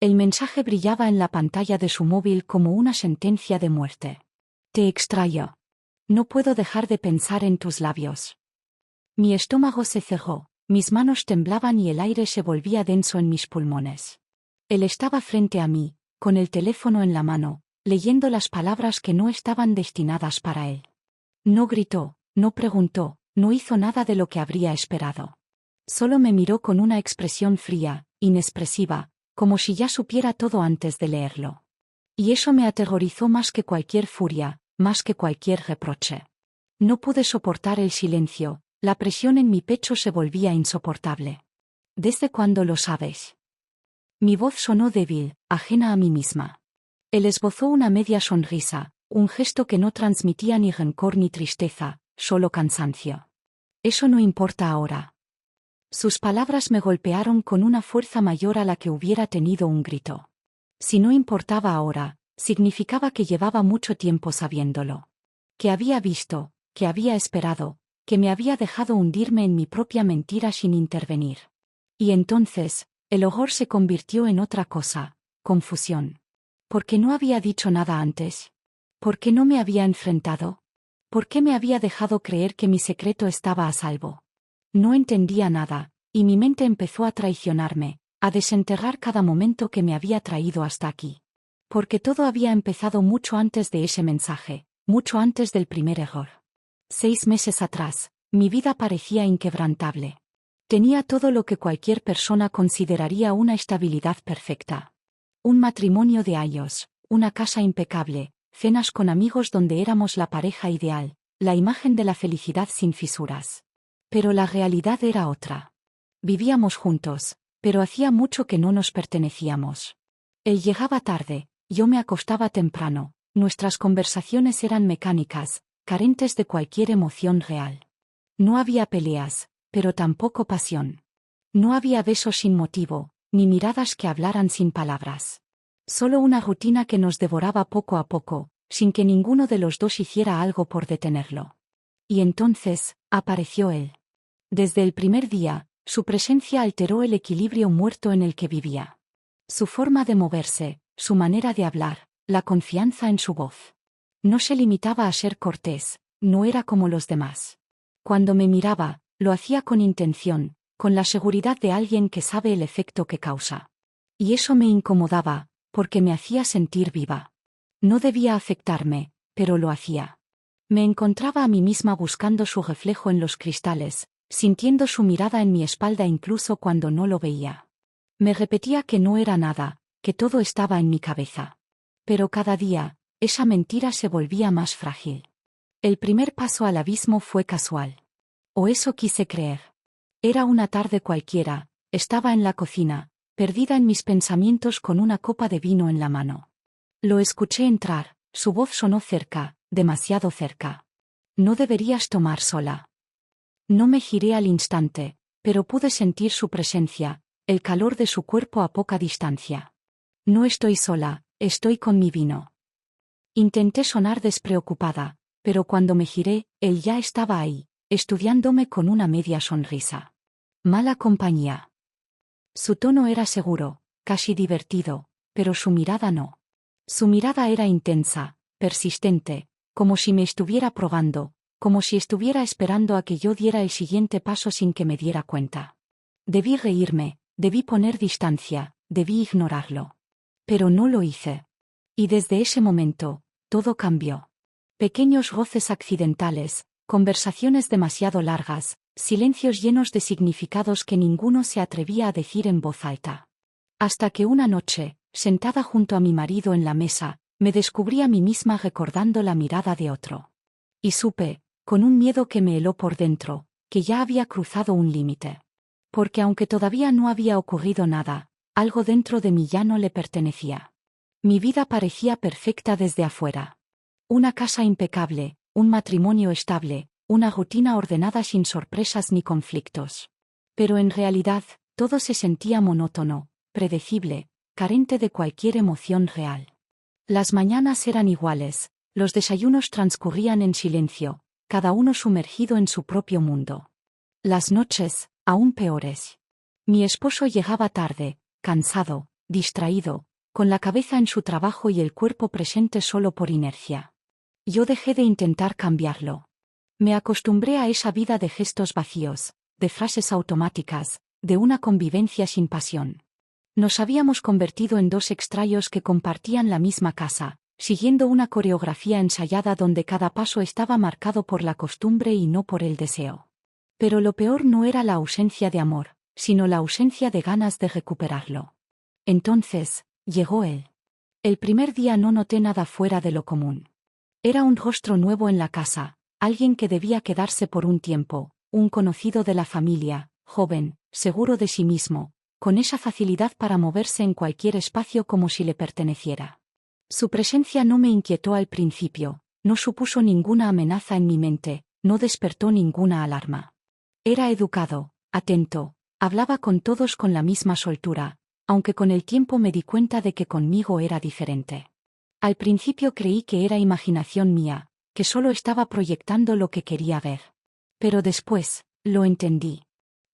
El mensaje brillaba en la pantalla de su móvil como una sentencia de muerte. Te extraño. No puedo dejar de pensar en tus labios. Mi estómago se cerró, mis manos temblaban y el aire se volvía denso en mis pulmones. Él estaba frente a mí, con el teléfono en la mano, leyendo las palabras que no estaban destinadas para él. No gritó, no preguntó, no hizo nada de lo que habría esperado. Solo me miró con una expresión fría, inexpresiva, como si ya supiera todo antes de leerlo. Y eso me aterrorizó más que cualquier furia, más que cualquier reproche. No pude soportar el silencio, la presión en mi pecho se volvía insoportable. ¿Desde cuándo lo sabes? Mi voz sonó débil, ajena a mí misma. Él esbozó una media sonrisa, un gesto que no transmitía ni rencor ni tristeza, solo cansancio. Eso no importa ahora. Sus palabras me golpearon con una fuerza mayor a la que hubiera tenido un grito. Si no importaba ahora, significaba que llevaba mucho tiempo sabiéndolo. Que había visto, que había esperado, que me había dejado hundirme en mi propia mentira sin intervenir. Y entonces, el horror se convirtió en otra cosa, confusión. ¿Por qué no había dicho nada antes? ¿Por qué no me había enfrentado? ¿Por qué me había dejado creer que mi secreto estaba a salvo? No entendía nada, y mi mente empezó a traicionarme, a desenterrar cada momento que me había traído hasta aquí. Porque todo había empezado mucho antes de ese mensaje, mucho antes del primer error. 6 meses atrás, mi vida parecía inquebrantable. Tenía todo lo que cualquier persona consideraría una estabilidad perfecta. Un matrimonio de años, una casa impecable, cenas con amigos donde éramos la pareja ideal, la imagen de la felicidad sin fisuras. Pero la realidad era otra. Vivíamos juntos, pero hacía mucho que no nos pertenecíamos. Él llegaba tarde, yo me acostaba temprano, nuestras conversaciones eran mecánicas, carentes de cualquier emoción real. No había peleas, pero tampoco pasión. No había besos sin motivo, ni miradas que hablaran sin palabras. Solo una rutina que nos devoraba poco a poco, sin que ninguno de los dos hiciera algo por detenerlo. Y entonces, apareció él. Desde el primer día, su presencia alteró el equilibrio muerto en el que vivía. Su forma de moverse, su manera de hablar, la confianza en su voz. No se limitaba a ser cortés, no era como los demás. Cuando me miraba, lo hacía con intención, con la seguridad de alguien que sabe el efecto que causa. Y eso me incomodaba, porque me hacía sentir viva. No debía afectarme, pero lo hacía. Me encontraba a mí misma buscando su reflejo en los cristales, sintiendo su mirada en mi espalda incluso cuando no lo veía. Me repetía que no era nada, que todo estaba en mi cabeza. Pero cada día, esa mentira se volvía más frágil. El primer paso al abismo fue casual. O eso quise creer. Era una tarde cualquiera, estaba en la cocina, perdida en mis pensamientos con una copa de vino en la mano. Lo escuché entrar, su voz sonó cerca, demasiado cerca. No deberías tomar sola. No me giré al instante, pero pude sentir su presencia, el calor de su cuerpo a poca distancia. No estoy sola, estoy con mi vino. Intenté sonar despreocupada, pero cuando me giré, él ya estaba ahí, estudiándome con una media sonrisa. Mala compañía. Su tono era seguro, casi divertido, pero su mirada no. Su mirada era intensa, persistente, como si me estuviera probando, como si estuviera esperando a que yo diera el siguiente paso sin que me diera cuenta. Debí reírme, debí poner distancia, debí ignorarlo. Pero no lo hice. Y desde ese momento, todo cambió. Pequeños roces accidentales, conversaciones demasiado largas, silencios llenos de significados que ninguno se atrevía a decir en voz alta. Hasta que una noche, sentada junto a mi marido en la mesa, me descubrí a mí misma recordando la mirada de otro. Y supe, con un miedo que me heló por dentro, que ya había cruzado un límite. Porque aunque todavía no había ocurrido nada, algo dentro de mí ya no le pertenecía. Mi vida parecía perfecta desde afuera. Una casa impecable, un matrimonio estable, una rutina ordenada sin sorpresas ni conflictos. Pero en realidad, todo se sentía monótono, predecible, carente de cualquier emoción real. Las mañanas eran iguales, los desayunos transcurrían en silencio, cada uno sumergido en su propio mundo. Las noches, aún peores. Mi esposo llegaba tarde, cansado, distraído, con la cabeza en su trabajo y el cuerpo presente solo por inercia. Yo dejé de intentar cambiarlo. Me acostumbré a esa vida de gestos vacíos, de frases automáticas, de una convivencia sin pasión. Nos habíamos convertido en dos extraños que compartían la misma casa, siguiendo una coreografía ensayada donde cada paso estaba marcado por la costumbre y no por el deseo. Pero lo peor no era la ausencia de amor, sino la ausencia de ganas de recuperarlo. Entonces, llegó él. El primer día no noté nada fuera de lo común. Era un rostro nuevo en la casa, alguien que debía quedarse por un tiempo, un conocido de la familia, joven, seguro de sí mismo, con esa facilidad para moverse en cualquier espacio como si le perteneciera. Su presencia no me inquietó al principio, no supuso ninguna amenaza en mi mente, no despertó ninguna alarma. Era educado, atento, hablaba con todos con la misma soltura, aunque con el tiempo me di cuenta de que conmigo era diferente. Al principio creí que era imaginación mía, que solo estaba proyectando lo que quería ver. Pero después, lo entendí.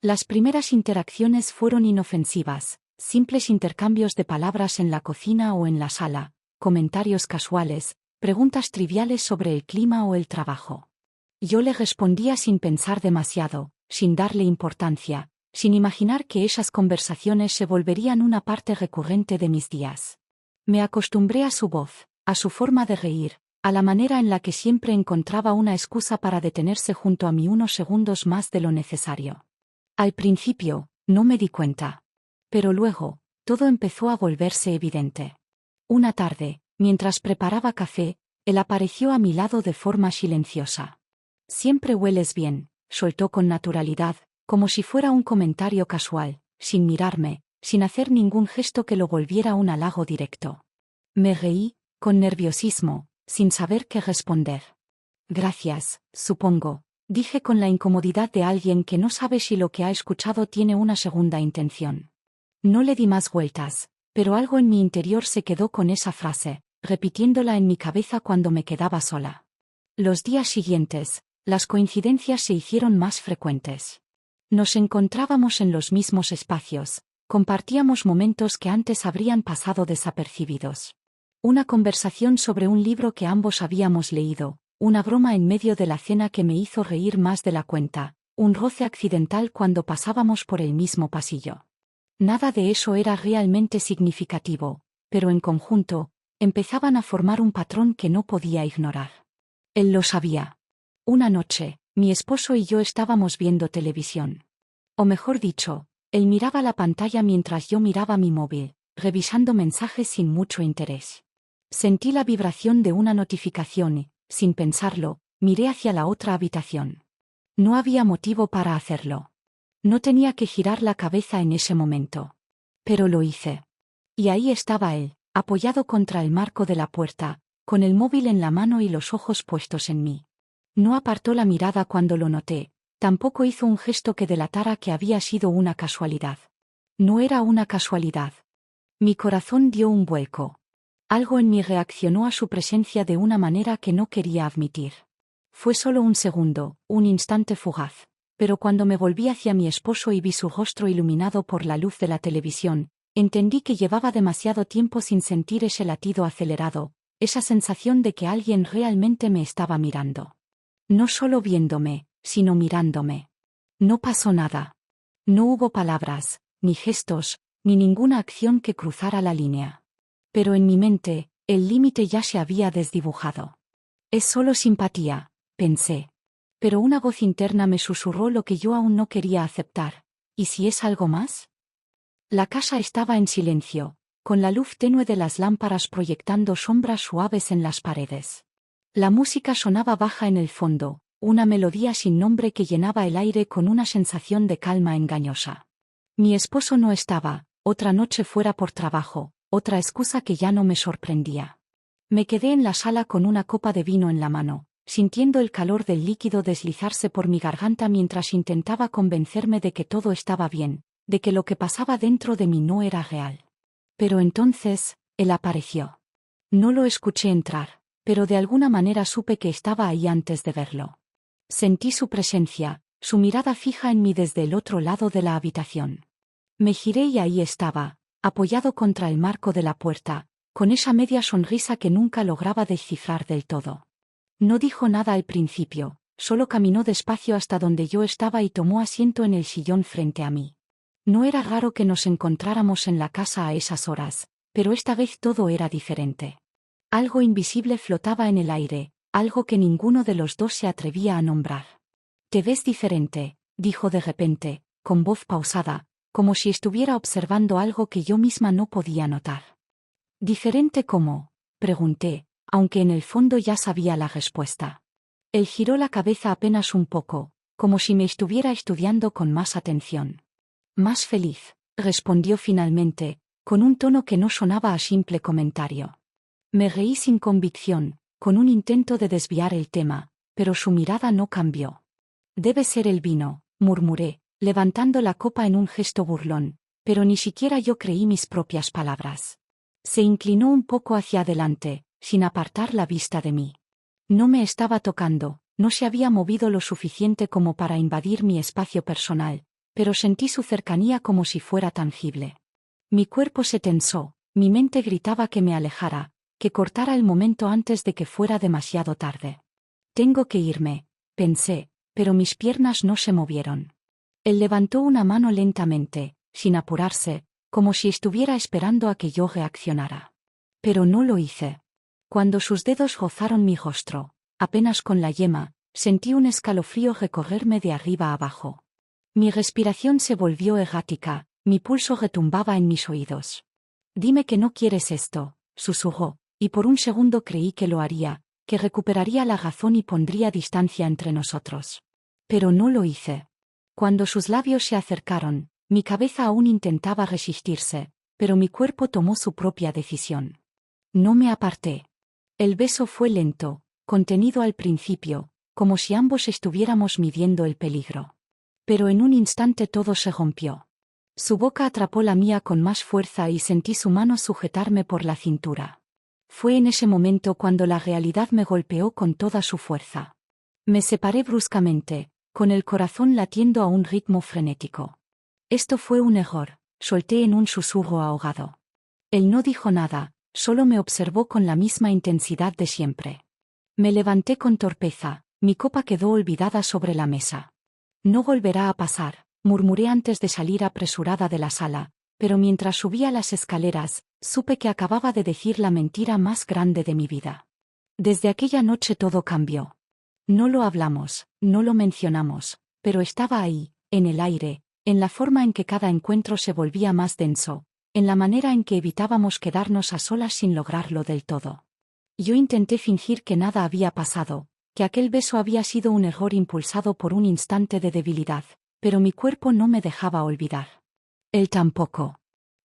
Las primeras interacciones fueron inofensivas, simples intercambios de palabras en la cocina o en la sala, comentarios casuales, preguntas triviales sobre el clima o el trabajo. Yo le respondía sin pensar demasiado, sin darle importancia, sin imaginar que esas conversaciones se volverían una parte recurrente de mis días. Me acostumbré a su voz, a su forma de reír, a la manera en la que siempre encontraba una excusa para detenerse junto a mí unos segundos más de lo necesario. Al principio, no me di cuenta. Pero luego, todo empezó a volverse evidente. Una tarde, mientras preparaba café, él apareció a mi lado de forma silenciosa. «Siempre hueles bien», soltó con naturalidad, como si fuera un comentario casual, sin mirarme, sin hacer ningún gesto que lo volviera un halago directo. Me reí, con nerviosismo, sin saber qué responder. «Gracias, supongo», dije con la incomodidad de alguien que no sabe si lo que ha escuchado tiene una segunda intención. No le di más vueltas, pero algo en mi interior se quedó con esa frase, repitiéndola en mi cabeza cuando me quedaba sola. Los días siguientes, las coincidencias se hicieron más frecuentes. Nos encontrábamos en los mismos espacios, compartíamos momentos que antes habrían pasado desapercibidos. Una conversación sobre un libro que ambos habíamos leído, una broma en medio de la cena que me hizo reír más de la cuenta, un roce accidental cuando pasábamos por el mismo pasillo. Nada de eso era realmente significativo, pero en conjunto, empezaban a formar un patrón que no podía ignorar. Él lo sabía. Una noche, mi esposo y yo estábamos viendo televisión. O mejor dicho, él miraba la pantalla mientras yo miraba mi móvil, revisando mensajes sin mucho interés. Sentí la vibración de una notificación y, sin pensarlo, miré hacia la otra habitación. No había motivo para hacerlo. No tenía que girar la cabeza en ese momento. Pero lo hice. Y ahí estaba él, apoyado contra el marco de la puerta, con el móvil en la mano y los ojos puestos en mí. No apartó la mirada cuando lo noté, tampoco hizo un gesto que delatara que había sido una casualidad. No era una casualidad. Mi corazón dio un vuelco. Algo en mí reaccionó a su presencia de una manera que no quería admitir. Fue solo un segundo, un instante fugaz, pero cuando me volví hacia mi esposo y vi su rostro iluminado por la luz de la televisión, entendí que llevaba demasiado tiempo sin sentir ese latido acelerado, esa sensación de que alguien realmente me estaba mirando. No solo viéndome, sino mirándome. No pasó nada. No hubo palabras, ni gestos, ni ninguna acción que cruzara la línea. Pero en mi mente, el límite ya se había desdibujado. Es solo simpatía, pensé. Pero una voz interna me susurró lo que yo aún no quería aceptar. ¿Y si es algo más? La casa estaba en silencio, con la luz tenue de las lámparas proyectando sombras suaves en las paredes. La música sonaba baja en el fondo, una melodía sin nombre que llenaba el aire con una sensación de calma engañosa. Mi esposo no estaba, otra noche fuera por trabajo, otra excusa que ya no me sorprendía. Me quedé en la sala con una copa de vino en la mano, sintiendo el calor del líquido deslizarse por mi garganta mientras intentaba convencerme de que todo estaba bien, de que lo que pasaba dentro de mí no era real. Pero entonces, él apareció. No lo escuché entrar, pero de alguna manera supe que estaba ahí antes de verlo. Sentí su presencia, su mirada fija en mí desde el otro lado de la habitación. Me giré y ahí estaba, apoyado contra el marco de la puerta, con esa media sonrisa que nunca lograba descifrar del todo. No dijo nada al principio, solo caminó despacio hasta donde yo estaba y tomó asiento en el sillón frente a mí. No era raro que nos encontráramos en la casa a esas horas, pero esta vez todo era diferente. Algo invisible flotaba en el aire, algo que ninguno de los dos se atrevía a nombrar. «Te ves diferente», dijo de repente, con voz pausada, como si estuviera observando algo que yo misma no podía notar. «¿Diferente cómo?», pregunté, aunque en el fondo ya sabía la respuesta. Él giró la cabeza apenas un poco, como si me estuviera estudiando con más atención. «Más feliz», respondió finalmente, con un tono que no sonaba a simple comentario. Me reí sin convicción, con un intento de desviar el tema, pero su mirada no cambió. «Debe ser el vino», murmuré, levantando la copa en un gesto burlón, pero ni siquiera yo creí mis propias palabras. Se inclinó un poco hacia adelante, sin apartar la vista de mí. No me estaba tocando, no se había movido lo suficiente como para invadir mi espacio personal, pero sentí su cercanía como si fuera tangible. Mi cuerpo se tensó, mi mente gritaba que me alejara, que cortara el momento antes de que fuera demasiado tarde. «Tengo que irme», pensé, pero mis piernas no se movieron. Él levantó una mano lentamente, sin apurarse, como si estuviera esperando a que yo reaccionara. Pero no lo hice. Cuando sus dedos rozaron mi rostro, apenas con la yema, sentí un escalofrío recorrerme de arriba a abajo. Mi respiración se volvió errática, mi pulso retumbaba en mis oídos. «Dime que no quieres esto», susurró, y por un segundo creí que lo haría, que recuperaría la razón y pondría distancia entre nosotros. Pero no lo hice. Cuando sus labios se acercaron, mi cabeza aún intentaba resistirse, pero mi cuerpo tomó su propia decisión. No me aparté. El beso fue lento, contenido al principio, como si ambos estuviéramos midiendo el peligro. Pero en un instante todo se rompió. Su boca atrapó la mía con más fuerza y sentí su mano sujetarme por la cintura. Fue en ese momento cuando la realidad me golpeó con toda su fuerza. Me separé bruscamente, con el corazón latiendo a un ritmo frenético. «Esto fue un error», solté en un susurro ahogado. Él no dijo nada, solo me observó con la misma intensidad de siempre. Me levanté con torpeza, mi copa quedó olvidada sobre la mesa. «No volverá a pasar», murmuré antes de salir apresurada de la sala, pero mientras subía las escaleras, supe que acababa de decir la mentira más grande de mi vida. Desde aquella noche todo cambió. No lo hablamos, no lo mencionamos, pero estaba ahí, en el aire, en la forma en que cada encuentro se volvía más denso, en la manera en que evitábamos quedarnos a solas sin lograrlo del todo. Yo intenté fingir que nada había pasado, que aquel beso había sido un error impulsado por un instante de debilidad, pero mi cuerpo no me dejaba olvidar. Él tampoco.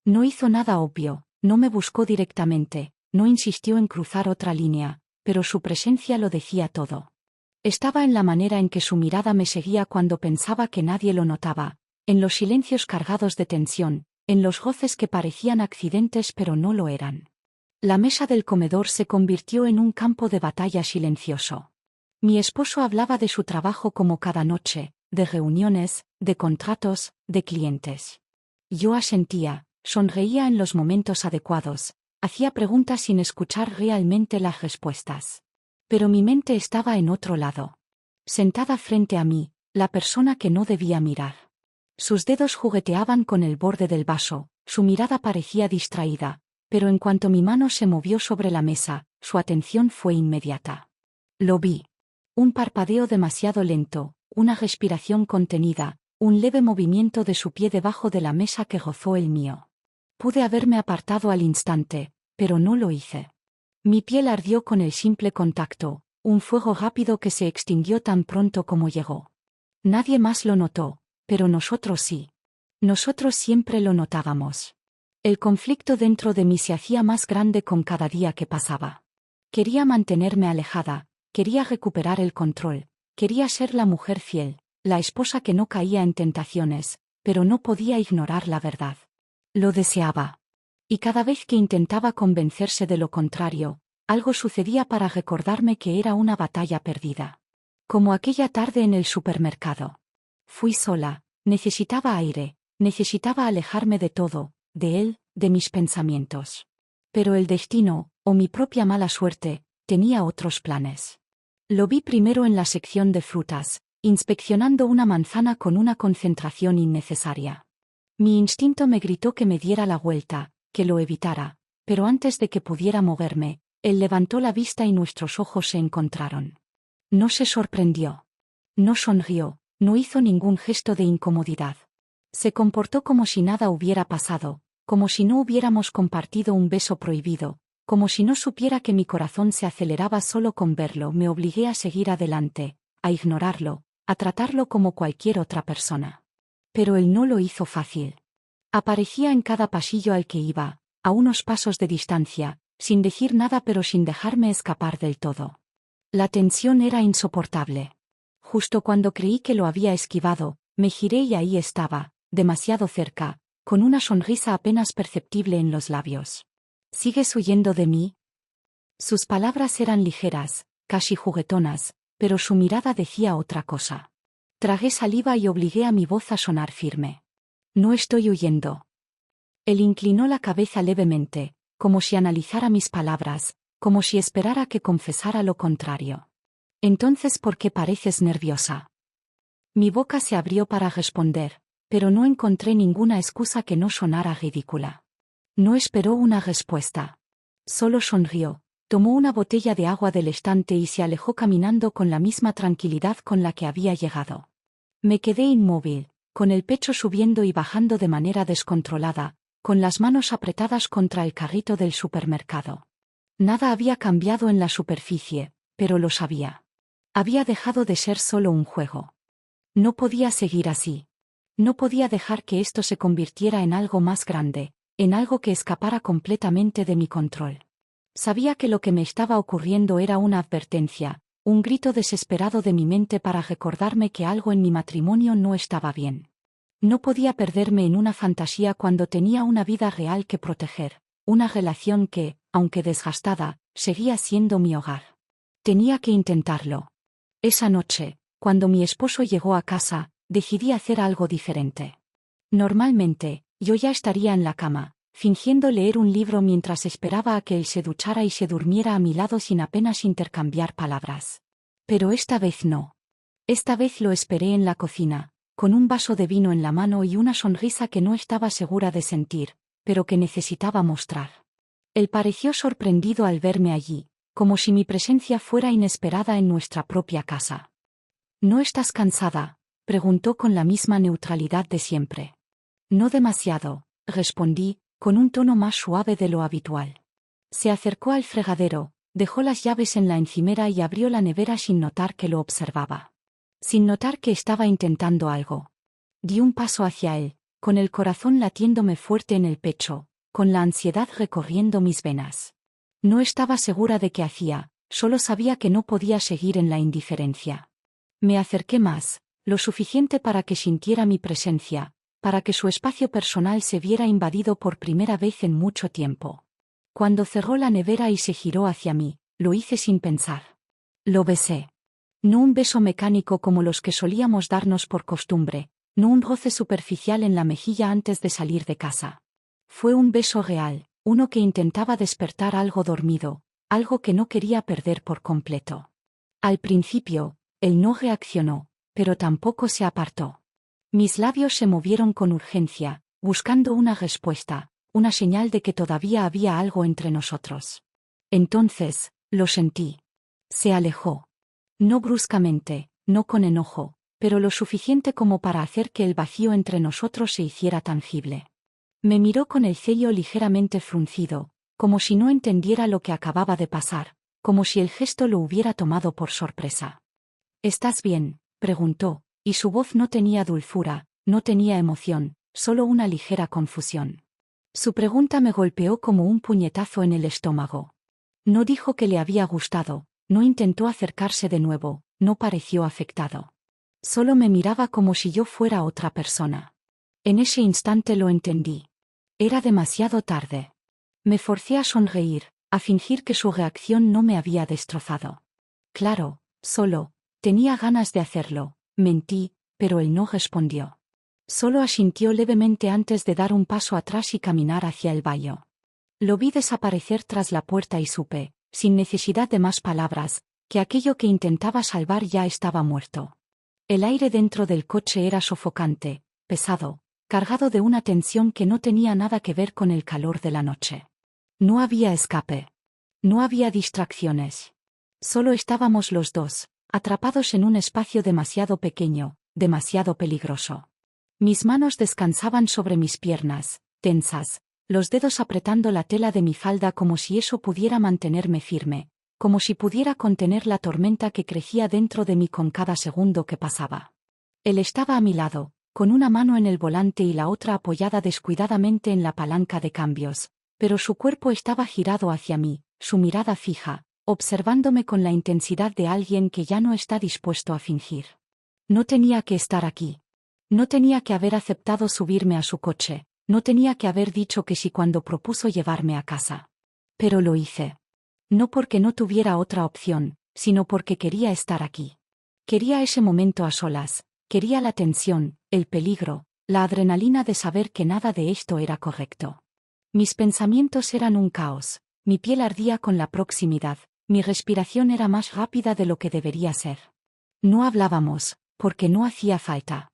No hizo nada obvio, no me buscó directamente, no insistió en cruzar otra línea, pero su presencia lo decía todo. Estaba en la manera en que su mirada me seguía cuando pensaba que nadie lo notaba, en los silencios cargados de tensión, en los roces que parecían accidentes pero no lo eran. La mesa del comedor se convirtió en un campo de batalla silencioso. Mi esposo hablaba de su trabajo como cada noche, de reuniones, de contratos, de clientes. Yo asentía, sonreía en los momentos adecuados, hacía preguntas sin escuchar realmente las respuestas. Pero mi mente estaba en otro lado. Sentada frente a mí, la persona que no debía mirar. Sus dedos jugueteaban con el borde del vaso, su mirada parecía distraída, pero en cuanto mi mano se movió sobre la mesa, su atención fue inmediata. Lo vi. Un parpadeo demasiado lento, una respiración contenida, un leve movimiento de su pie debajo de la mesa que rozó el mío. Pude haberme apartado al instante, pero no lo hice. Mi piel ardió con el simple contacto, un fuego rápido que se extinguió tan pronto como llegó. Nadie más lo notó, pero nosotros sí. Nosotros siempre lo notábamos. El conflicto dentro de mí se hacía más grande con cada día que pasaba. Quería mantenerme alejada, quería recuperar el control, quería ser la mujer fiel, la esposa que no caía en tentaciones, pero no podía ignorar la verdad. Lo deseaba. Y cada vez que intentaba convencerse de lo contrario, algo sucedía para recordarme que era una batalla perdida. Como aquella tarde en el supermercado. Fui sola, necesitaba aire, necesitaba alejarme de todo, de él, de mis pensamientos. Pero el destino, o mi propia mala suerte, tenía otros planes. Lo vi primero en la sección de frutas, inspeccionando una manzana con una concentración innecesaria. Mi instinto me gritó que me diera la vuelta, que lo evitara, pero antes de que pudiera moverme, él levantó la vista y nuestros ojos se encontraron. No se sorprendió. No sonrió, no hizo ningún gesto de incomodidad. Se comportó como si nada hubiera pasado, como si no hubiéramos compartido un beso prohibido, como si no supiera que mi corazón se aceleraba solo con verlo. Me obligué a seguir adelante, a ignorarlo, a tratarlo como cualquier otra persona. Pero él no lo hizo fácil. Aparecía en cada pasillo al que iba, a unos pasos de distancia, sin decir nada pero sin dejarme escapar del todo. La tensión era insoportable. Justo cuando creí que lo había esquivado, me giré y ahí estaba, demasiado cerca, con una sonrisa apenas perceptible en los labios. ¿Sigues huyendo de mí? Sus palabras eran ligeras, casi juguetonas, pero su mirada decía otra cosa. Tragué saliva y obligué a mi voz a sonar firme. No estoy huyendo. Él inclinó la cabeza levemente, como si analizara mis palabras, como si esperara que confesara lo contrario. Entonces, ¿por qué pareces nerviosa? Mi boca se abrió para responder, pero no encontré ninguna excusa que no sonara ridícula. No esperó una respuesta. Solo sonrió, tomó una botella de agua del estante y se alejó caminando con la misma tranquilidad con la que había llegado. Me quedé inmóvil, con el pecho subiendo y bajando de manera descontrolada, con las manos apretadas contra el carrito del supermercado. Nada había cambiado en la superficie, pero lo sabía. Había dejado de ser solo un juego. No podía seguir así. No podía dejar que esto se convirtiera en algo más grande, en algo que escapara completamente de mi control. Sabía que lo que me estaba ocurriendo era una advertencia, un grito desesperado de mi mente para recordarme que algo en mi matrimonio no estaba bien. No podía perderme en una fantasía cuando tenía una vida real que proteger, una relación que, aunque desgastada, seguía siendo mi hogar. Tenía que intentarlo. Esa noche, cuando mi esposo llegó a casa, decidí hacer algo diferente. Normalmente, yo ya estaría en la cama, fingiendo leer un libro mientras esperaba a que él se duchara y se durmiera a mi lado sin apenas intercambiar palabras. Pero esta vez no. Esta vez lo esperé en la cocina, con un vaso de vino en la mano y una sonrisa que no estaba segura de sentir, pero que necesitaba mostrar. Él pareció sorprendido al verme allí, como si mi presencia fuera inesperada en nuestra propia casa. ¿No estás cansada?, preguntó con la misma neutralidad de siempre. No demasiado, respondí, con un tono más suave de lo habitual. Se acercó al fregadero, dejó las llaves en la encimera y abrió la nevera sin notar que lo observaba. Sin notar que estaba intentando algo. Di un paso hacia él, con el corazón latiéndome fuerte en el pecho, con la ansiedad recorriendo mis venas. No estaba segura de qué hacía, solo sabía que no podía seguir en la indiferencia. Me acerqué más, lo suficiente para que sintiera mi presencia, para que su espacio personal se viera invadido por primera vez en mucho tiempo. Cuando cerró la nevera y se giró hacia mí, lo hice sin pensar. Lo besé. No un beso mecánico como los que solíamos darnos por costumbre, no un roce superficial en la mejilla antes de salir de casa. Fue un beso real, uno que intentaba despertar algo dormido, algo que no quería perder por completo. Al principio, él no reaccionó, pero tampoco se apartó. Mis labios se movieron con urgencia, buscando una respuesta, una señal de que todavía había algo entre nosotros. Entonces, lo sentí. Se alejó. No bruscamente, no con enojo, pero lo suficiente como para hacer que el vacío entre nosotros se hiciera tangible. Me miró con el ceño ligeramente fruncido, como si no entendiera lo que acababa de pasar, como si el gesto lo hubiera tomado por sorpresa. ¿Estás bien?, preguntó, y su voz no tenía dulzura, no tenía emoción, solo una ligera confusión. Su pregunta me golpeó como un puñetazo en el estómago. No dijo que le había gustado, no intentó acercarse de nuevo, no pareció afectado. Solo me miraba como si yo fuera otra persona. En ese instante lo entendí. Era demasiado tarde. Me forcé a sonreír, a fingir que su reacción no me había destrozado. Claro, solo, tenía ganas de hacerlo, mentí, pero él no respondió. Solo asintió levemente antes de dar un paso atrás y caminar hacia el baño. Lo vi desaparecer tras la puerta y supe, sin necesidad de más palabras, que aquello que intentaba salvar ya estaba muerto. El aire dentro del coche era sofocante, pesado, cargado de una tensión que no tenía nada que ver con el calor de la noche. No había escape. No había distracciones. Solo estábamos los dos, atrapados en un espacio demasiado pequeño, demasiado peligroso. Mis manos descansaban sobre mis piernas, tensas, los dedos apretando la tela de mi falda como si eso pudiera mantenerme firme, como si pudiera contener la tormenta que crecía dentro de mí con cada segundo que pasaba. Él estaba a mi lado, con una mano en el volante y la otra apoyada descuidadamente en la palanca de cambios, pero su cuerpo estaba girado hacia mí, su mirada fija, observándome con la intensidad de alguien que ya no está dispuesto a fingir. No tenía que estar aquí. No tenía que haber aceptado subirme a su coche, no tenía que haber dicho que sí cuando propuso llevarme a casa. Pero lo hice. No porque no tuviera otra opción, sino porque quería estar aquí. Quería ese momento a solas, quería la tensión, el peligro, la adrenalina de saber que nada de esto era correcto. Mis pensamientos eran un caos, mi piel ardía con la proximidad, mi respiración era más rápida de lo que debería ser. No hablábamos, porque no hacía falta.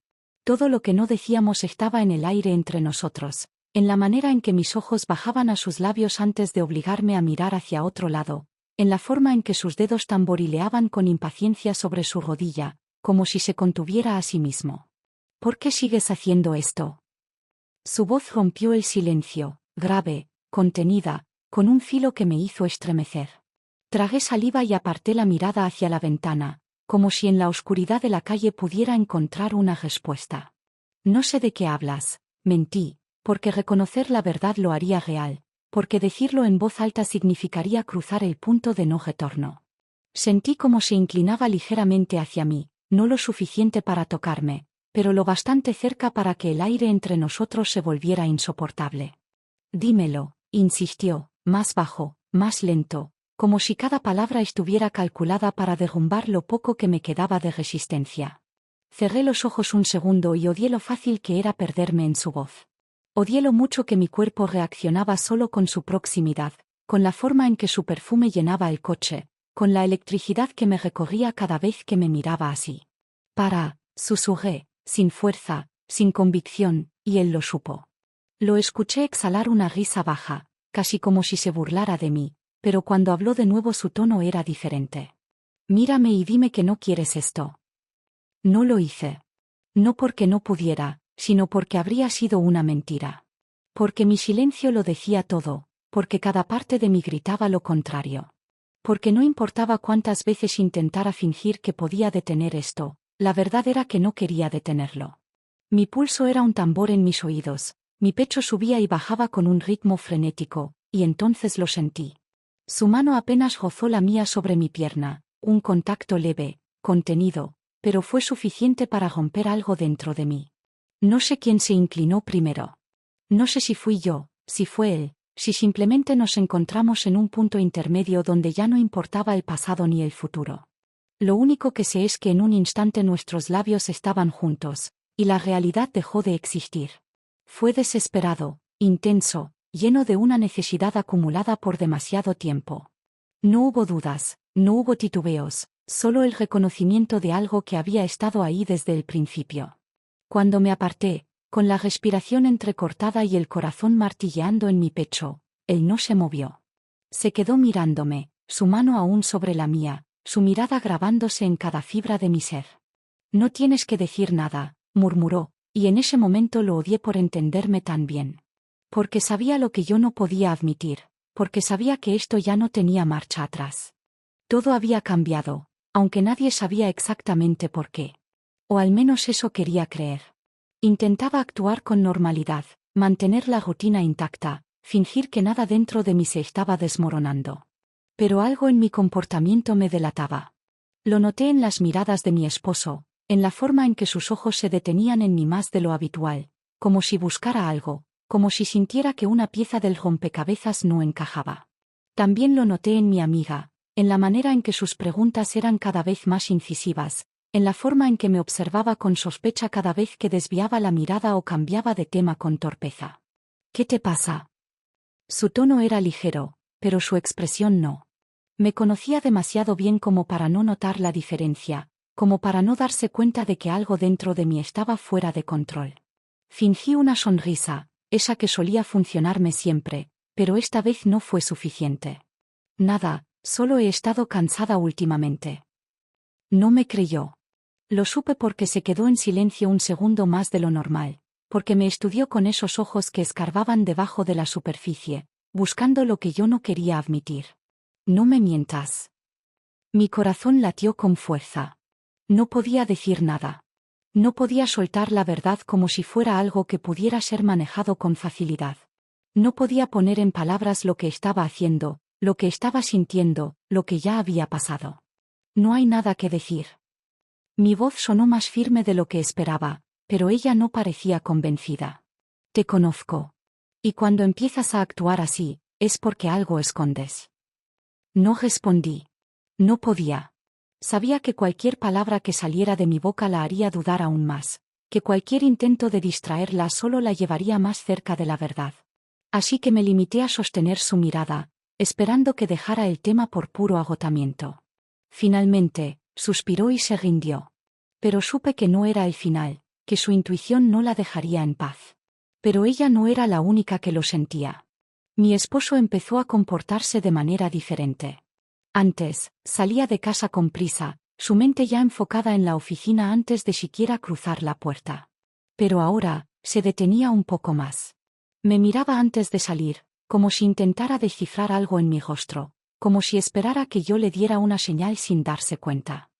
Todo lo que no decíamos estaba en el aire entre nosotros, en la manera en que mis ojos bajaban a sus labios antes de obligarme a mirar hacia otro lado, en la forma en que sus dedos tamborileaban con impaciencia sobre su rodilla, como si se contuviera a sí mismo. ¿Por qué sigues haciendo esto? Su voz rompió el silencio, grave, contenida, con un filo que me hizo estremecer. Tragué saliva y aparté la mirada hacia la ventana, como si en la oscuridad de la calle pudiera encontrar una respuesta. No sé de qué hablas, mentí, porque reconocer la verdad lo haría real, porque decirlo en voz alta significaría cruzar el punto de no retorno. Sentí como se inclinaba ligeramente hacia mí, no lo suficiente para tocarme, pero lo bastante cerca para que el aire entre nosotros se volviera insoportable. Dímelo, insistió, más bajo, más lento, como si cada palabra estuviera calculada para derrumbar lo poco que me quedaba de resistencia. Cerré los ojos un segundo y odié lo fácil que era perderme en su voz. Odié lo mucho que mi cuerpo reaccionaba solo con su proximidad, con la forma en que su perfume llenaba el coche, con la electricidad que me recorría cada vez que me miraba así. Susurré, sin fuerza, sin convicción, y él lo supo. Lo escuché exhalar una risa baja, casi como si se burlara de mí, pero cuando habló de nuevo su tono era diferente. Mírame y dime que no quieres esto. No lo hice. No porque no pudiera, sino porque habría sido una mentira. Porque mi silencio lo decía todo, porque cada parte de mí gritaba lo contrario. Porque no importaba cuántas veces intentara fingir que podía detener esto, la verdad era que no quería detenerlo. Mi pulso era un tambor en mis oídos, mi pecho subía y bajaba con un ritmo frenético, y entonces lo sentí. Su mano apenas rozó la mía sobre mi pierna, un contacto leve, contenido, pero fue suficiente para romper algo dentro de mí. No sé quién se inclinó primero. No sé si fui yo, si fue él, si simplemente nos encontramos en un punto intermedio donde ya no importaba el pasado ni el futuro. Lo único que sé es que en un instante nuestros labios estaban juntos, y la realidad dejó de existir. Fue desesperado, intenso, lleno de una necesidad acumulada por demasiado tiempo. No hubo dudas, no hubo titubeos, solo el reconocimiento de algo que había estado ahí desde el principio. Cuando me aparté, con la respiración entrecortada y el corazón martilleando en mi pecho, él no se movió. Se quedó mirándome, su mano aún sobre la mía, su mirada grabándose en cada fibra de mi ser. No tienes que decir nada, murmuró, y en ese momento lo odié por entenderme tan bien. Porque sabía lo que yo no podía admitir, porque sabía que esto ya no tenía marcha atrás. Todo había cambiado, aunque nadie sabía exactamente por qué. O al menos eso quería creer. Intentaba actuar con normalidad, mantener la rutina intacta, fingir que nada dentro de mí se estaba desmoronando. Pero algo en mi comportamiento me delataba. Lo noté en las miradas de mi esposo, en la forma en que sus ojos se detenían en mí más de lo habitual, como si buscara algo, como si sintiera que una pieza del rompecabezas no encajaba. También lo noté en mi amiga, en la manera en que sus preguntas eran cada vez más incisivas, en la forma en que me observaba con sospecha cada vez que desviaba la mirada o cambiaba de tema con torpeza. ¿Qué te pasa? Su tono era ligero, pero su expresión no. Me conocía demasiado bien como para no notar la diferencia, como para no darse cuenta de que algo dentro de mí estaba fuera de control. Fingí una sonrisa, esa que solía funcionarme siempre, pero esta vez no fue suficiente. Nada, solo he estado cansada últimamente. No me creyó. Lo supe porque se quedó en silencio un segundo más de lo normal, porque me estudió con esos ojos que escarbaban debajo de la superficie, buscando lo que yo no quería admitir. No me mientas. Mi corazón latió con fuerza. No podía decir nada. No podía soltar la verdad como si fuera algo que pudiera ser manejado con facilidad. No podía poner en palabras lo que estaba haciendo, lo que estaba sintiendo, lo que ya había pasado. No hay nada que decir. Mi voz sonó más firme de lo que esperaba, pero ella no parecía convencida. Te conozco. Y cuando empiezas a actuar así, es porque algo escondes. No respondí. No podía. Sabía que cualquier palabra que saliera de mi boca la haría dudar aún más, que cualquier intento de distraerla solo la llevaría más cerca de la verdad. Así que me limité a sostener su mirada, esperando que dejara el tema por puro agotamiento. Finalmente, suspiró y se rindió. Pero supe que no era el final, que su intuición no la dejaría en paz. Pero ella no era la única que lo sentía. Mi esposo empezó a comportarse de manera diferente. Antes, salía de casa con prisa, su mente ya enfocada en la oficina antes de siquiera cruzar la puerta. Pero ahora, se detenía un poco más. Me miraba antes de salir, como si intentara descifrar algo en mi rostro, como si esperara que yo le diera una señal sin darse cuenta.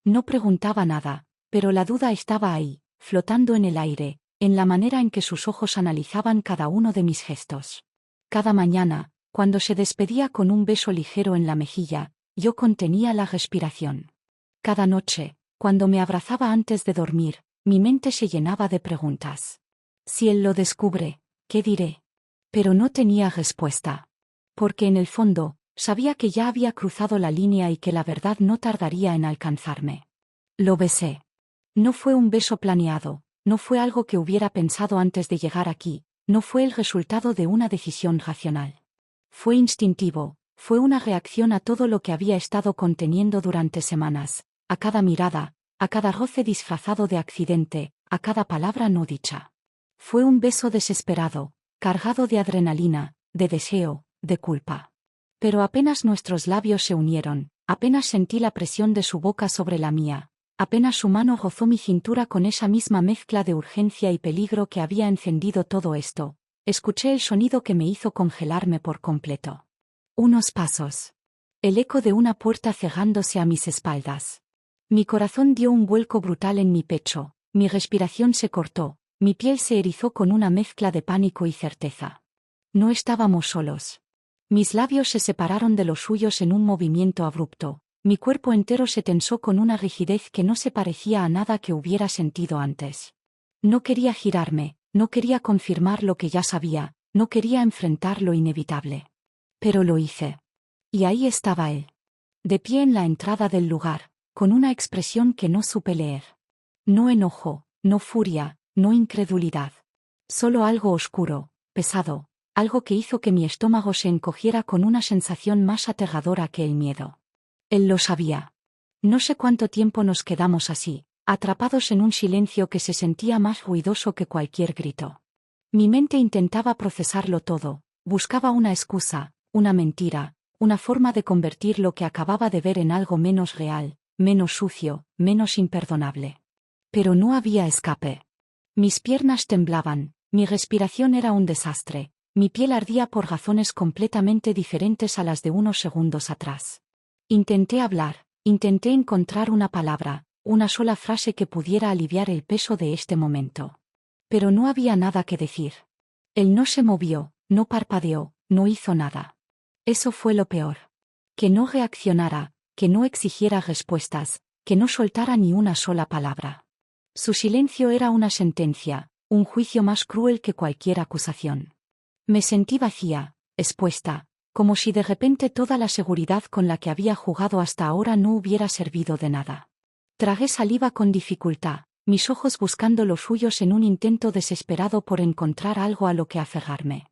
No preguntaba nada, pero la duda estaba ahí, flotando en el aire, en la manera en que sus ojos analizaban cada uno de mis gestos. Cada mañana, cuando se despedía con un beso ligero en la mejilla, yo contenía la respiración. Cada noche, cuando me abrazaba antes de dormir, mi mente se llenaba de preguntas. Si él lo descubre, ¿qué diré? Pero no tenía respuesta. Porque en el fondo, sabía que ya había cruzado la línea y que la verdad no tardaría en alcanzarme. Lo besé. No fue un beso planeado, no fue algo que hubiera pensado antes de llegar aquí, no fue el resultado de una decisión racional. Fue instintivo, fue una reacción a todo lo que había estado conteniendo durante semanas, a cada mirada, a cada roce disfrazado de accidente, a cada palabra no dicha. Fue un beso desesperado, cargado de adrenalina, de deseo, de culpa. Pero apenas nuestros labios se unieron, apenas sentí la presión de su boca sobre la mía, apenas su mano rozó mi cintura con esa misma mezcla de urgencia y peligro que había encendido todo esto, escuché el sonido que me hizo congelarme por completo. Unos pasos. El eco de una puerta cegándose a mis espaldas. Mi corazón dio un vuelco brutal en mi pecho, mi respiración se cortó, mi piel se erizó con una mezcla de pánico y certeza. No estábamos solos. Mis labios se separaron de los suyos en un movimiento abrupto, mi cuerpo entero se tensó con una rigidez que no se parecía a nada que hubiera sentido antes. No quería girarme, no quería confirmar lo que ya sabía, no quería enfrentar lo inevitable. Pero lo hice. Y ahí estaba él. De pie en la entrada del lugar, con una expresión que no supe leer. No enojo, no furia, no incredulidad. Solo algo oscuro, pesado, algo que hizo que mi estómago se encogiera con una sensación más aterradora que el miedo. Él lo sabía. No sé cuánto tiempo nos quedamos así, atrapados en un silencio que se sentía más ruidoso que cualquier grito. Mi mente intentaba procesarlo todo, buscaba una excusa, una mentira, una forma de convertir lo que acababa de ver en algo menos real, menos sucio, menos imperdonable. Pero no había escape. Mis piernas temblaban, mi respiración era un desastre, mi piel ardía por razones completamente diferentes a las de unos segundos atrás. Intenté hablar, intenté encontrar una palabra, una sola frase que pudiera aliviar el peso de este momento. Pero no había nada que decir. Él no se movió, no parpadeó, no hizo nada. Eso fue lo peor. Que no reaccionara, que no exigiera respuestas, que no soltara ni una sola palabra. Su silencio era una sentencia, un juicio más cruel que cualquier acusación. Me sentí vacía, expuesta, como si de repente toda la seguridad con la que había jugado hasta ahora no hubiera servido de nada. Tragué saliva con dificultad, mis ojos buscando los suyos en un intento desesperado por encontrar algo a lo que aferrarme.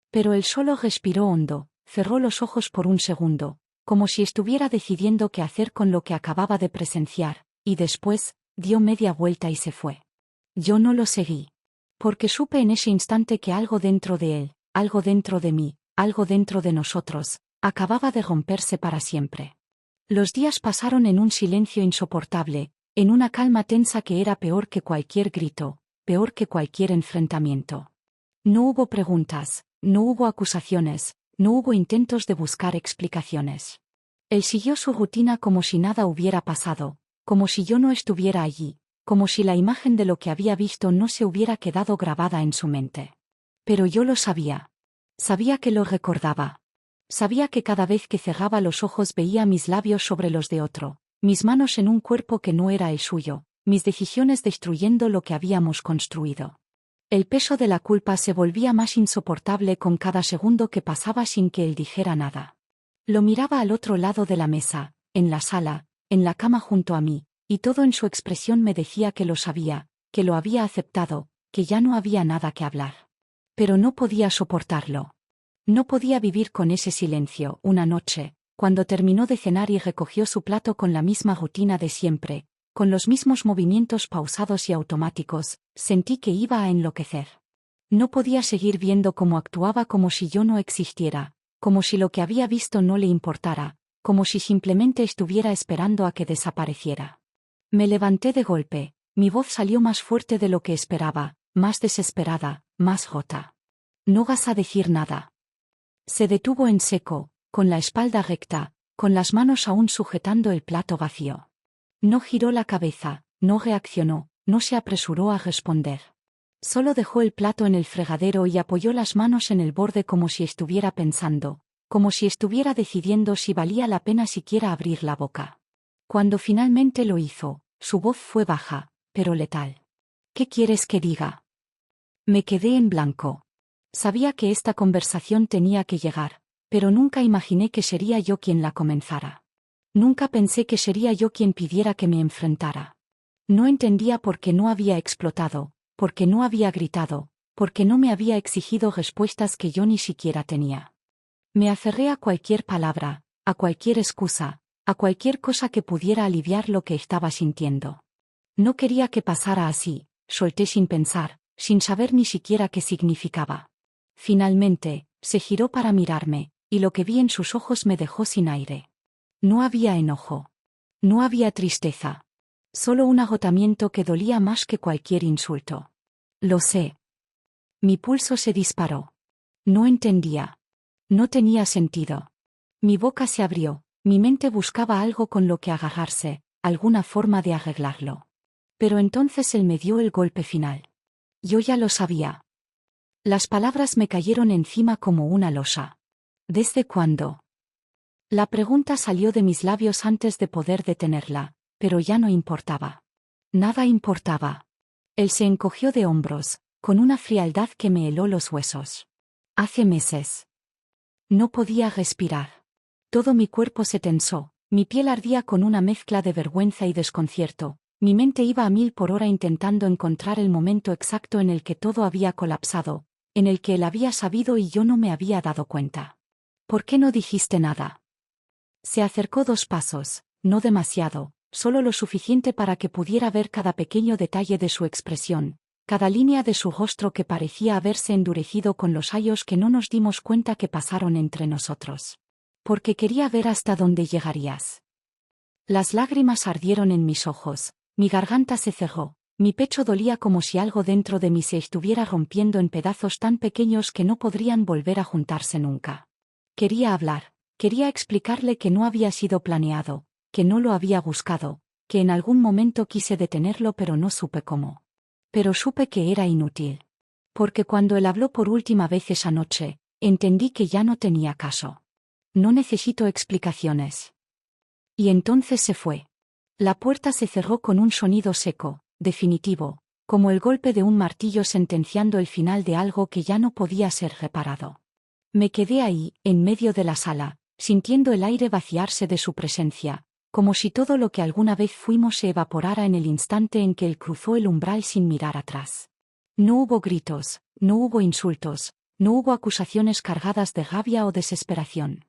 Pero él solo respiró hondo, cerró los ojos por un segundo, como si estuviera decidiendo qué hacer con lo que acababa de presenciar, y después, dio media vuelta y se fue. Yo no lo seguí. Porque supe en ese instante que algo dentro de él, algo dentro de mí, algo dentro de nosotros, acababa de romperse para siempre. Los días pasaron en un silencio insoportable, en una calma tensa que era peor que cualquier grito, peor que cualquier enfrentamiento. No hubo preguntas, no hubo acusaciones, no hubo intentos de buscar explicaciones. Él siguió su rutina como si nada hubiera pasado, como si yo no estuviera allí, como si la imagen de lo que había visto no se hubiera quedado grabada en su mente. Pero yo lo sabía. Sabía que lo recordaba. Sabía que cada vez que cerraba los ojos veía mis labios sobre los de otro, mis manos en un cuerpo que no era el suyo, mis decisiones destruyendo lo que habíamos construido. El peso de la culpa se volvía más insoportable con cada segundo que pasaba sin que él dijera nada. Lo miraba al otro lado de la mesa, en la sala, en la cama junto a mí, y todo en su expresión me decía que lo sabía, que lo había aceptado, que ya no había nada que hablar. Pero no podía soportarlo. No podía vivir con ese silencio. Una noche, cuando terminó de cenar y recogió su plato con la misma rutina de siempre, con los mismos movimientos pausados y automáticos, sentí que iba a enloquecer. No podía seguir viendo cómo actuaba como si yo no existiera, como si lo que había visto no le importara, como si simplemente estuviera esperando a que desapareciera. Me levanté de golpe, mi voz salió más fuerte de lo que esperaba, más desesperada, más rota. No vas a decir nada. Se detuvo en seco, con la espalda recta, con las manos aún sujetando el plato vacío. No giró la cabeza, no reaccionó, no se apresuró a responder. Solo dejó el plato en el fregadero y apoyó las manos en el borde como si estuviera pensando, como si estuviera decidiendo si valía la pena siquiera abrir la boca. Cuando finalmente lo hizo, su voz fue baja, pero letal. ¿Qué quieres que diga? Me quedé en blanco. Sabía que esta conversación tenía que llegar, pero nunca imaginé que sería yo quien la comenzara. Nunca pensé que sería yo quien pidiera que me enfrentara. No entendía por qué no había explotado, por qué no había gritado, por qué no me había exigido respuestas que yo ni siquiera tenía. Me aferré a cualquier palabra, a cualquier excusa, a cualquier cosa que pudiera aliviar lo que estaba sintiendo. No quería que pasara así, solté sin pensar, sin saber ni siquiera qué significaba. Finalmente, se giró para mirarme, y lo que vi en sus ojos me dejó sin aire. No había enojo. No había tristeza. Solo un agotamiento que dolía más que cualquier insulto. Lo sé. Mi pulso se disparó. No entendía. No tenía sentido. Mi boca se abrió, mi mente buscaba algo con lo que agarrarse, alguna forma de arreglarlo. Pero entonces él me dio el golpe final. Yo ya lo sabía. Las palabras me cayeron encima como una losa. ¿Desde cuándo? La pregunta salió de mis labios antes de poder detenerla, pero ya no importaba. Nada importaba. Él se encogió de hombros, con una frialdad que me heló los huesos. Hace meses. No podía respirar. Todo mi cuerpo se tensó, mi piel ardía con una mezcla de vergüenza y desconcierto, mi mente iba a 1000 por hora intentando encontrar el momento exacto en el que todo había colapsado, en el que él había sabido y yo no me había dado cuenta. ¿Por qué no dijiste nada? Se acercó 2 pasos, no demasiado, solo lo suficiente para que pudiera ver cada pequeño detalle de su expresión, cada línea de su rostro que parecía haberse endurecido con los años que no nos dimos cuenta que pasaron entre nosotros. Porque quería ver hasta dónde llegarías. Las lágrimas ardieron en mis ojos, mi garganta se cerró, mi pecho dolía como si algo dentro de mí se estuviera rompiendo en pedazos tan pequeños que no podrían volver a juntarse nunca. Quería hablar, quería explicarle que no había sido planeado, que no lo había buscado, que en algún momento quise detenerlo pero no supe cómo. Pero supe que era inútil. Porque cuando él habló por última vez esa noche, entendí que ya no tenía caso. No necesito explicaciones. Y entonces se fue. La puerta se cerró con un sonido seco, definitivo, como el golpe de un martillo sentenciando el final de algo que ya no podía ser reparado. Me quedé ahí, en medio de la sala, sintiendo el aire vaciarse de su presencia, como si todo lo que alguna vez fuimos se evaporara en el instante en que él cruzó el umbral sin mirar atrás. No hubo gritos, no hubo insultos, no hubo acusaciones cargadas de rabia o desesperación.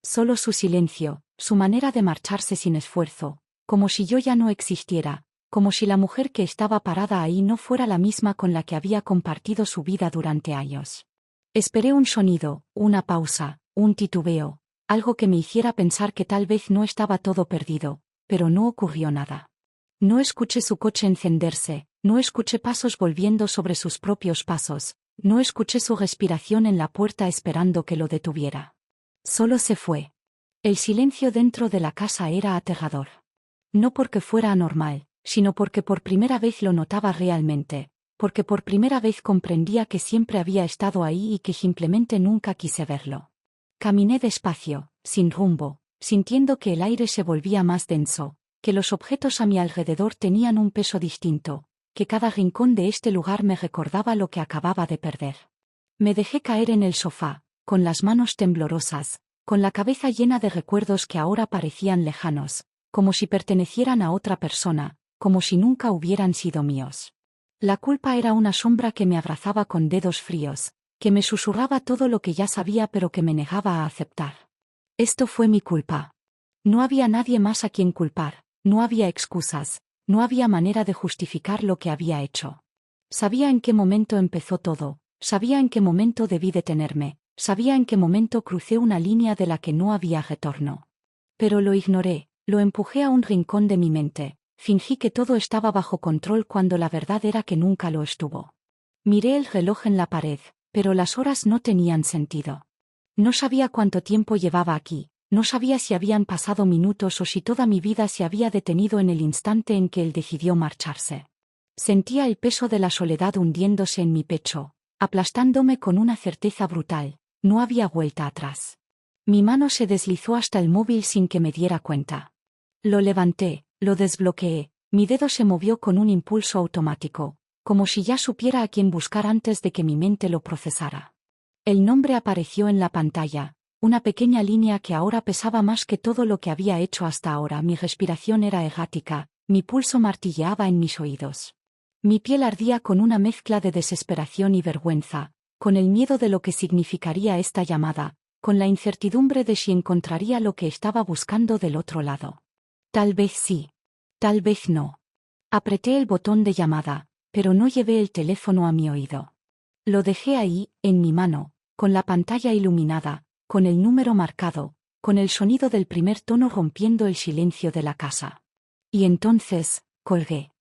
Solo su silencio, su manera de marcharse sin esfuerzo, como si yo ya no existiera, como si la mujer que estaba parada ahí no fuera la misma con la que había compartido su vida durante años. Esperé un sonido, una pausa, un titubeo, algo que me hiciera pensar que tal vez no estaba todo perdido, pero no ocurrió nada. No escuché su coche encenderse, no escuché pasos volviendo sobre sus propios pasos, no escuché su respiración en la puerta esperando que lo detuviera. Solo se fue. El silencio dentro de la casa era aterrador. No porque fuera anormal, sino porque por primera vez lo notaba realmente, porque por primera vez comprendía que siempre había estado ahí y que simplemente nunca quise verlo. Caminé despacio, sin rumbo, sintiendo que el aire se volvía más denso, que los objetos a mi alrededor tenían un peso distinto, que cada rincón de este lugar me recordaba lo que acababa de perder. Me dejé caer en el sofá, con las manos temblorosas, con la cabeza llena de recuerdos que ahora parecían lejanos, como si pertenecieran a otra persona, como si nunca hubieran sido míos. La culpa era una sombra que me abrazaba con dedos fríos, que me susurraba todo lo que ya sabía pero que me negaba a aceptar. Esto fue mi culpa. No había nadie más a quien culpar, no había excusas, no había manera de justificar lo que había hecho. Sabía en qué momento empezó todo, sabía en qué momento debí detenerme, sabía en qué momento crucé una línea de la que no había retorno. Pero lo ignoré, lo empujé a un rincón de mi mente, fingí que todo estaba bajo control cuando la verdad era que nunca lo estuvo. Miré el reloj en la pared, pero las horas no tenían sentido. No sabía cuánto tiempo llevaba aquí, no sabía si habían pasado minutos o si toda mi vida se había detenido en el instante en que él decidió marcharse. Sentía el peso de la soledad hundiéndose en mi pecho, aplastándome con una certeza brutal, no había vuelta atrás. Mi mano se deslizó hasta el móvil sin que me diera cuenta. Lo levanté, lo desbloqueé, mi dedo se movió con un impulso automático, como si ya supiera a quién buscar antes de que mi mente lo procesara. El nombre apareció en la pantalla, una pequeña línea que ahora pesaba más que todo lo que había hecho hasta ahora. Mi respiración era errática, mi pulso martilleaba en mis oídos. Mi piel ardía con una mezcla de desesperación y vergüenza, con el miedo de lo que significaría esta llamada, con la incertidumbre de si encontraría lo que estaba buscando del otro lado. Tal vez sí. Tal vez no. Apreté el botón de llamada, pero no llevé el teléfono a mi oído. Lo dejé ahí, en mi mano, con la pantalla iluminada, con el número marcado, con el sonido del primer tono rompiendo el silencio de la casa. Y entonces, colgué.